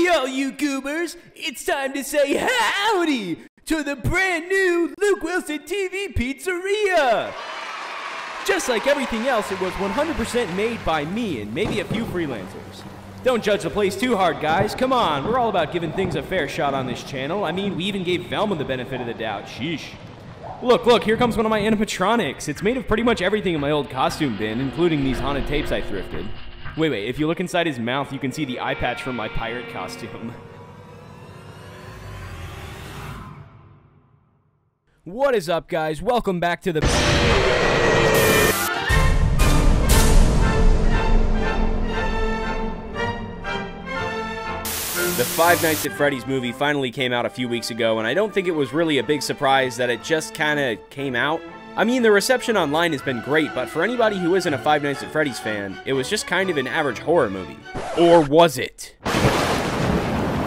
Hey all you goobers, it's time to say howdy to the brand new LukeWilsonTV pizzeria! Just like everything else, it was 100% made by me and maybe a few freelancers. Don't judge the place too hard, guys. Come on, we're all about giving things a fair shot on this channel. I mean, we even gave Velma the benefit of the doubt. Sheesh. Look, here comes one of my animatronics. It's made of pretty much everything in my old costume bin, including these haunted tapes I thrifted. Wait, if you look inside his mouth, you can see the eye patch from my pirate costume. What is up, guys? Welcome back to the... The Five Nights at Freddy's movie finally came out a few weeks ago, and I don't think it was really a big surprise that it just kinda came out. I mean, the reception online has been great, but for anybody who isn't a Five Nights at Freddy's fan, it was just kind of an average horror movie. Or was it?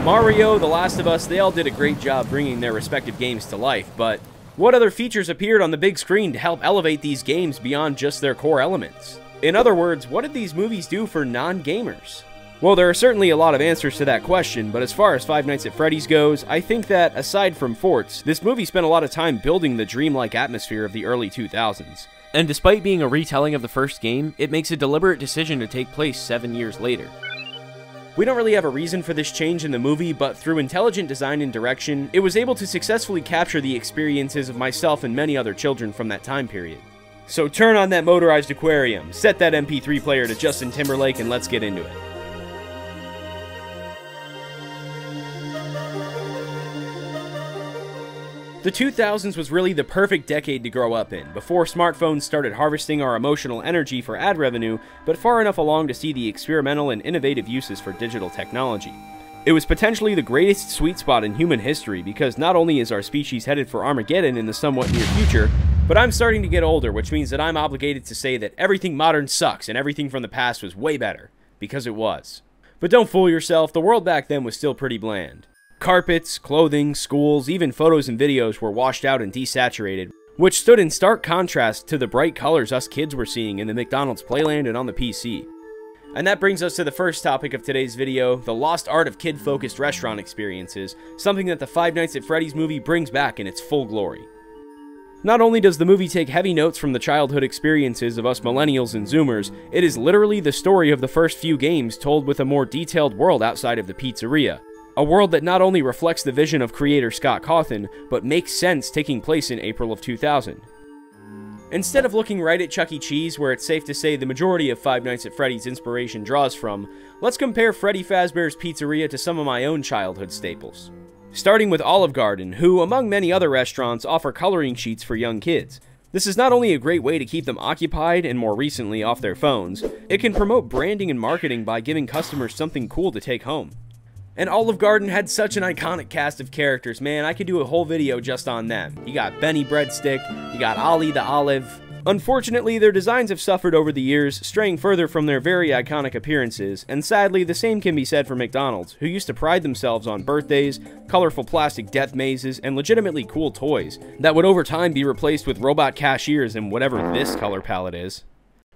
Mario, The Last of Us, they all did a great job bringing their respective games to life, but what other features appeared on the big screen to help elevate these games beyond just their core elements? In other words, what did these movies do for non-gamers? Well, there are certainly a lot of answers to that question, but as far as Five Nights at Freddy's goes, I think that, aside from forts, this movie spent a lot of time building the dreamlike atmosphere of the early 2000s. And despite being a retelling of the first game, it makes a deliberate decision to take place 7 years later. We don't really have a reason for this change in the movie, but through intelligent design and direction, it was able to successfully capture the experiences of myself and many other children from that time period. So turn on that motorized aquarium, set that MP3 player to Justin Timberlake, and let's get into it. The 2000s was really the perfect decade to grow up in, before smartphones started harvesting our emotional energy for ad revenue, but far enough along to see the experimental and innovative uses for digital technology. It was potentially the greatest sweet spot in human history, because not only is our species headed for Armageddon in the somewhat near future, but I'm starting to get older, which means that I'm obligated to say that everything modern sucks and everything from the past was way better, because it was. But don't fool yourself, the world back then was still pretty bland. Carpets, clothing, schools, even photos and videos were washed out and desaturated, which stood in stark contrast to the bright colors us kids were seeing in the McDonald's Playland and on the PC. And that brings us to the first topic of today's video, the lost art of kid-focused restaurant experiences, something that the Five Nights at Freddy's movie brings back in its full glory. Not only does the movie take heavy notes from the childhood experiences of us millennials and zoomers, it is literally the story of the first few games told with a more detailed world outside of the pizzeria. A world that not only reflects the vision of creator Scott Cawthon, but makes sense taking place in April of 2000. Instead of looking right at Chuck E. Cheese, where it's safe to say the majority of Five Nights at Freddy's inspiration draws from, let's compare Freddy Fazbear's Pizzeria to some of my own childhood staples. Starting with Olive Garden, who, among many other restaurants, offer coloring sheets for young kids. This is not only a great way to keep them occupied, and more recently off their phones, it can promote branding and marketing by giving customers something cool to take home. And Olive Garden had such an iconic cast of characters, man, I could do a whole video just on them. You got Benny Breadstick, you got Ollie the Olive. Unfortunately, their designs have suffered over the years, straying further from their very iconic appearances, and sadly, the same can be said for McDonald's, who used to pride themselves on birthdays, colorful plastic death mazes, and legitimately cool toys, that would over time be replaced with robot cashiers in whatever this color palette is.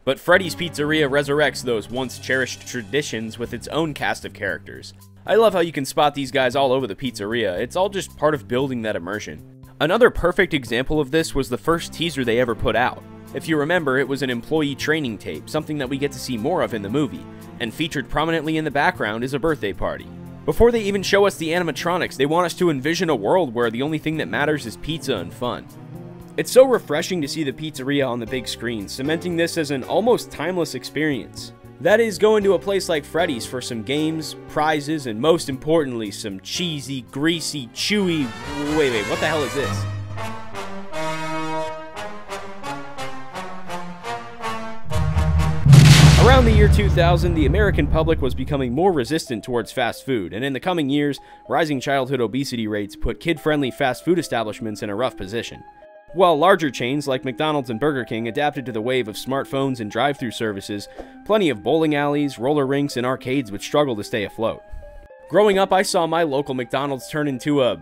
But Freddy's Pizzeria resurrects those once cherished traditions with its own cast of characters. I love how you can spot these guys all over the pizzeria, it's all just part of building that immersion. Another perfect example of this was the first teaser they ever put out. If you remember, it was an employee training tape, something that we get to see more of in the movie, and featured prominently in the background is a birthday party. Before they even show us the animatronics, they want us to envision a world where the only thing that matters is pizza and fun. It's so refreshing to see the pizzeria on the big screen, cementing this as an almost timeless experience. That is, going to a place like Freddy's for some games, prizes, and most importantly, some cheesy, greasy, chewy... Wait, what the hell is this? Around the year 2000, the American public was becoming more resistant towards fast food, and in the coming years, rising childhood obesity rates put kid-friendly fast food establishments in a rough position. While larger chains like McDonald's and Burger King adapted to the wave of smartphones and drive-thru services, plenty of bowling alleys, roller rinks, and arcades would struggle to stay afloat. Growing up, I saw my local McDonald's turn into a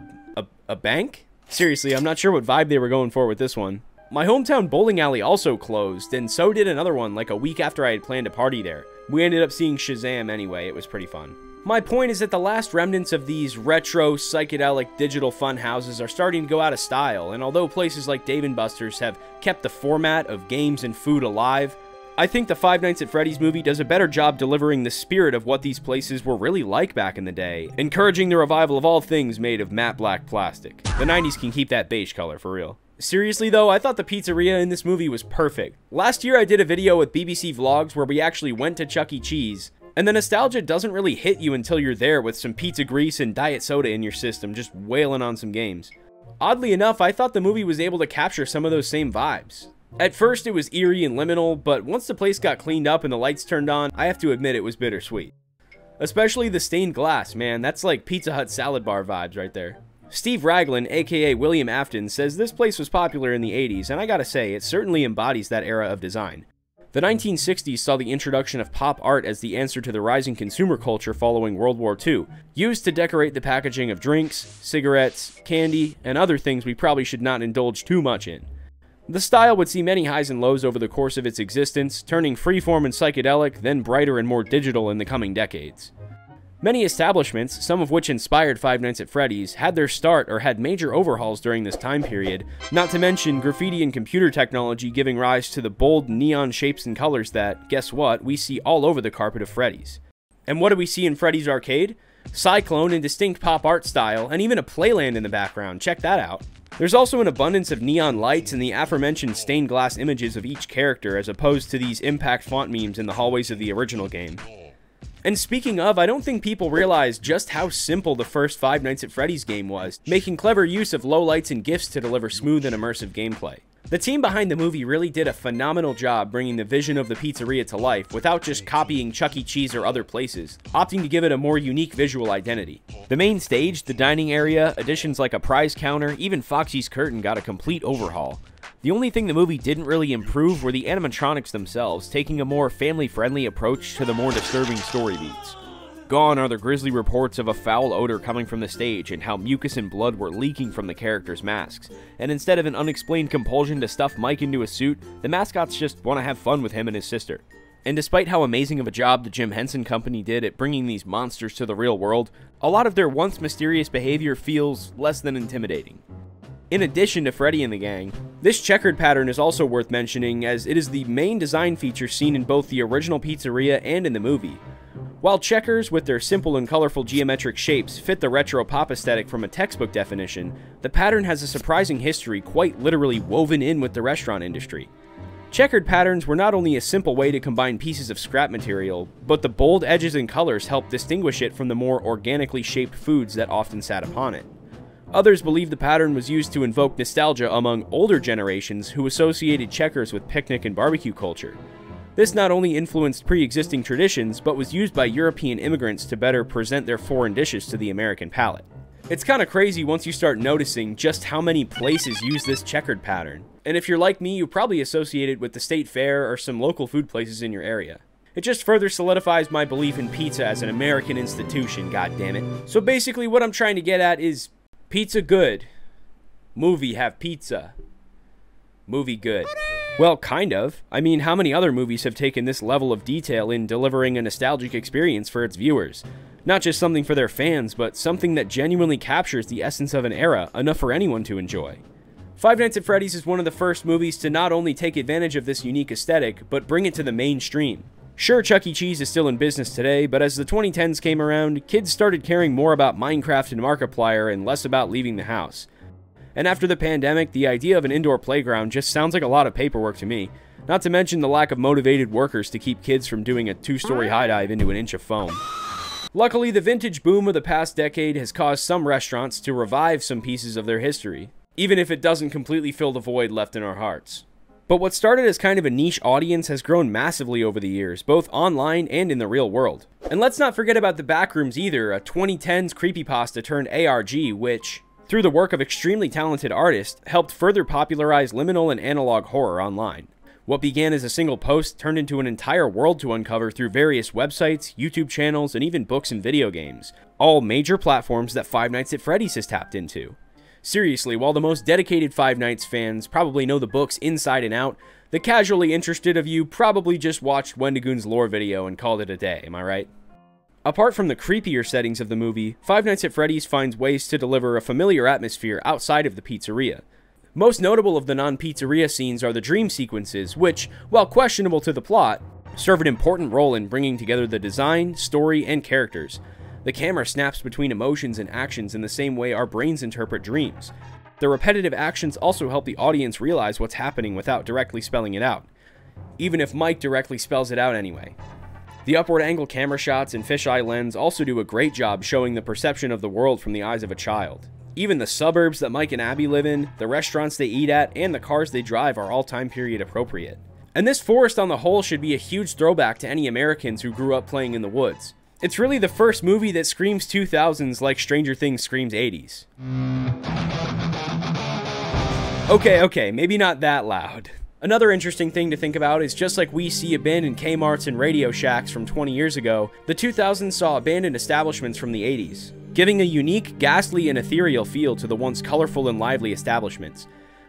bank? Seriously, I'm not sure what vibe they were going for with this one. My hometown bowling alley also closed, and so did another one like a week after I had planned a party there. We ended up seeing Shazam anyway, it was pretty fun. My point is that the last remnants of these retro, psychedelic, digital fun houses are starting to go out of style, and although places like Dave & Buster's have kept the format of games and food alive, I think the Five Nights at Freddy's movie does a better job delivering the spirit of what these places were really like back in the day, encouraging the revival of all things made of matte black plastic. The 90s can keep that beige color for real. Seriously though, I thought the pizzeria in this movie was perfect. Last year I did a video with BBC Vlogs where we actually went to Chuck E. Cheese, and the nostalgia doesn't really hit you until you're there with some pizza grease and diet soda in your system, just wailing on some games. Oddly enough, I thought the movie was able to capture some of those same vibes. At first it was eerie and liminal, but once the place got cleaned up and the lights turned on, I have to admit it was bittersweet. Especially the stained glass, man, that's like Pizza Hut salad bar vibes right there. Steve Raglan, aka William Afton, says this place was popular in the 80s, and I gotta say, it certainly embodies that era of design. The 1960s saw the introduction of pop art as the answer to the rising consumer culture following World War II, used to decorate the packaging of drinks, cigarettes, candy, and other things we probably should not indulge too much in. The style would see many highs and lows over the course of its existence, turning freeform and psychedelic, then brighter and more digital in the coming decades. Many establishments, some of which inspired Five Nights at Freddy's, had their start or had major overhauls during this time period, not to mention graffiti and computer technology giving rise to the bold neon shapes and colors that, guess what, we see all over the carpet of Freddy's. And what do we see in Freddy's Arcade? Cyclone and distinct pop art style, and even a playland in the background, check that out. There's also an abundance of neon lights and the aforementioned stained glass images of each character as opposed to these impact font memes in the hallways of the original game. And speaking of, I don't think people realize just how simple the first Five Nights at Freddy's game was, making clever use of low lights and GIFs to deliver smooth and immersive gameplay. The team behind the movie really did a phenomenal job bringing the vision of the pizzeria to life without just copying Chuck E. Cheese or other places, opting to give it a more unique visual identity. The main stage, the dining area, additions like a prize counter, even Foxy's curtain got a complete overhaul. The only thing the movie didn't really improve were the animatronics themselves, taking a more family-friendly approach to the more disturbing story beats. Gone are the grisly reports of a foul odor coming from the stage and how mucus and blood were leaking from the characters' masks, and instead of an unexplained compulsion to stuff Mike into a suit, the mascots just want to have fun with him and his sister. And despite how amazing of a job the Jim Henson Company did at bringing these monsters to the real world, a lot of their once mysterious behavior feels less than intimidating. In addition to Freddy and the gang, this checkered pattern is also worth mentioning as it is the main design feature seen in both the original pizzeria and in the movie. While checkers, with their simple and colorful geometric shapes, fit the retro pop aesthetic from a textbook definition, the pattern has a surprising history quite literally woven in with the restaurant industry. Checkered patterns were not only a simple way to combine pieces of scrap material, but the bold edges and colors helped distinguish it from the more organically shaped foods that often sat upon it. Others believe the pattern was used to invoke nostalgia among older generations who associated checkers with picnic and barbecue culture. This not only influenced pre-existing traditions, but was used by European immigrants to better present their foreign dishes to the American palate. It's kinda crazy once you start noticing just how many places use this checkered pattern. And if you're like me, you probably associate it with the state fair or some local food places in your area. It just further solidifies my belief in pizza as an American institution, goddammit. So basically what I'm trying to get at is, pizza good. Movie have pizza. Movie good. Well, kind of. I mean, how many other movies have taken this level of detail in delivering a nostalgic experience for its viewers? Not just something for their fans, but something that genuinely captures the essence of an era, enough for anyone to enjoy. Five Nights at Freddy's is one of the first movies to not only take advantage of this unique aesthetic, but bring it to the mainstream. Sure, Chuck E. Cheese is still in business today, but as the 2010s came around, kids started caring more about Minecraft and Markiplier and less about leaving the house. And after the pandemic, the idea of an indoor playground just sounds like a lot of paperwork to me, not to mention the lack of motivated workers to keep kids from doing a 2-story high dive into an inch of foam. Luckily, the vintage boom of the past decade has caused some restaurants to revive some pieces of their history, even if it doesn't completely fill the void left in our hearts. But what started as kind of a niche audience has grown massively over the years, both online and in the real world. And let's not forget about the Backrooms either, a 2010s creepypasta turned ARG, which, through the work of extremely talented artists, helped further popularize liminal and analog horror online. What began as a single post turned into an entire world to uncover through various websites, YouTube channels, and even books and video games, all major platforms that Five Nights at Freddy's has tapped into. Seriously, while the most dedicated Five Nights fans probably know the books inside and out, the casually interested of you probably just watched Wendigoon's lore video and called it a day, am I right? Apart from the creepier settings of the movie, Five Nights at Freddy's finds ways to deliver a familiar atmosphere outside of the pizzeria. Most notable of the non-pizzeria scenes are the dream sequences, which, while questionable to the plot, serve an important role in bringing together the design, story, and characters. The camera snaps between emotions and actions in the same way our brains interpret dreams. The repetitive actions also help the audience realize what's happening without directly spelling it out, even if Mike directly spells it out anyway. The upward angle camera shots and fisheye lens also do a great job showing the perception of the world from the eyes of a child. Even the suburbs that Mike and Abby live in, the restaurants they eat at, and the cars they drive are all time period appropriate. And this forest on the whole should be a huge throwback to any Americans who grew up playing in the woods. It's really the first movie that screams 2000s like Stranger Things screams 80s. Okay, maybe not that loud. Another interesting thing to think about is just like we see abandoned Kmarts and Radio Shacks from 20 years ago, the 2000s saw abandoned establishments from the 80s, giving a unique, ghastly, and ethereal feel to the once colorful and lively establishments.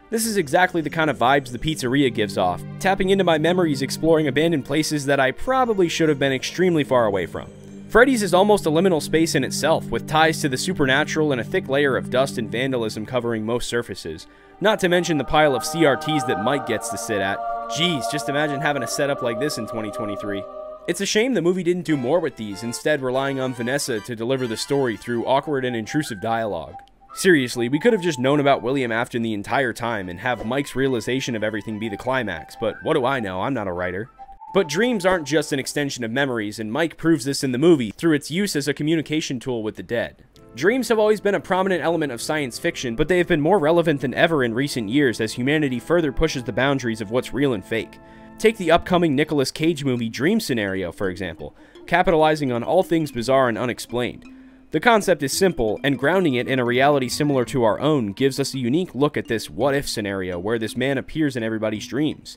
This is exactly the kind of vibes the pizzeria gives off, tapping into my memories exploring abandoned places that I probably should have been extremely far away from. Freddy's is almost a liminal space in itself, with ties to the supernatural and a thick layer of dust and vandalism covering most surfaces. Not to mention the pile of CRTs that Mike gets to sit at. Jeez, just imagine having a setup like this in 2023. It's a shame the movie didn't do more with these, instead relying on Vanessa to deliver the story through awkward and intrusive dialogue. Seriously, we could have just known about William Afton the entire time and have Mike's realization of everything be the climax, but what do I know, I'm not a writer. But dreams aren't just an extension of memories, and Mike proves this in the movie through its use as a communication tool with the dead. Dreams have always been a prominent element of science fiction, but they have been more relevant than ever in recent years as humanity further pushes the boundaries of what's real and fake. Take the upcoming Nicolas Cage movie Dream Scenario, for example, capitalizing on all things bizarre and unexplained. The concept is simple, and grounding it in a reality similar to our own gives us a unique look at this what-if scenario where this man appears in everybody's dreams.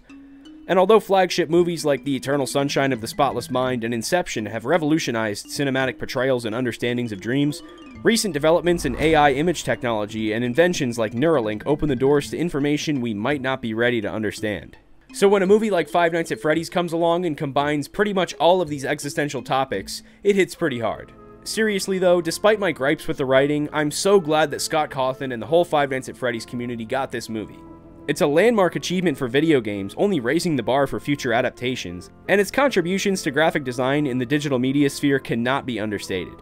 And although flagship movies like The Eternal Sunshine of the Spotless Mind and Inception have revolutionized cinematic portrayals and understandings of dreams, recent developments in AI image technology and inventions like Neuralink open the doors to information we might not be ready to understand. So when a movie like Five Nights at Freddy's comes along and combines pretty much all of these existential topics, it hits pretty hard. Seriously though, despite my gripes with the writing, I'm so glad that Scott Cawthon and the whole Five Nights at Freddy's community got this movie. It's a landmark achievement for video games, only raising the bar for future adaptations, and its contributions to graphic design in the digital media sphere cannot be understated.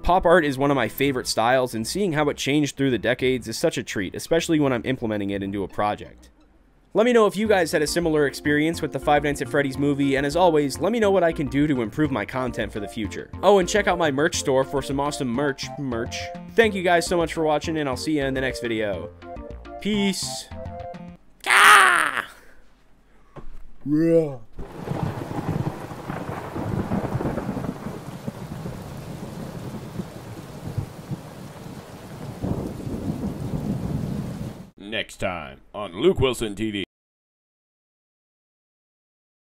Pop art is one of my favorite styles, and seeing how it changed through the decades is such a treat, especially when I'm implementing it into a project. Let me know if you guys had a similar experience with the Five Nights at Freddy's movie, and as always, let me know what I can do to improve my content for the future. Oh, and check out my merch store for some awesome merch. Thank you guys so much for watching, and I'll see you in the next video. Peace. Yeah. Next time on Luke Wilson TV.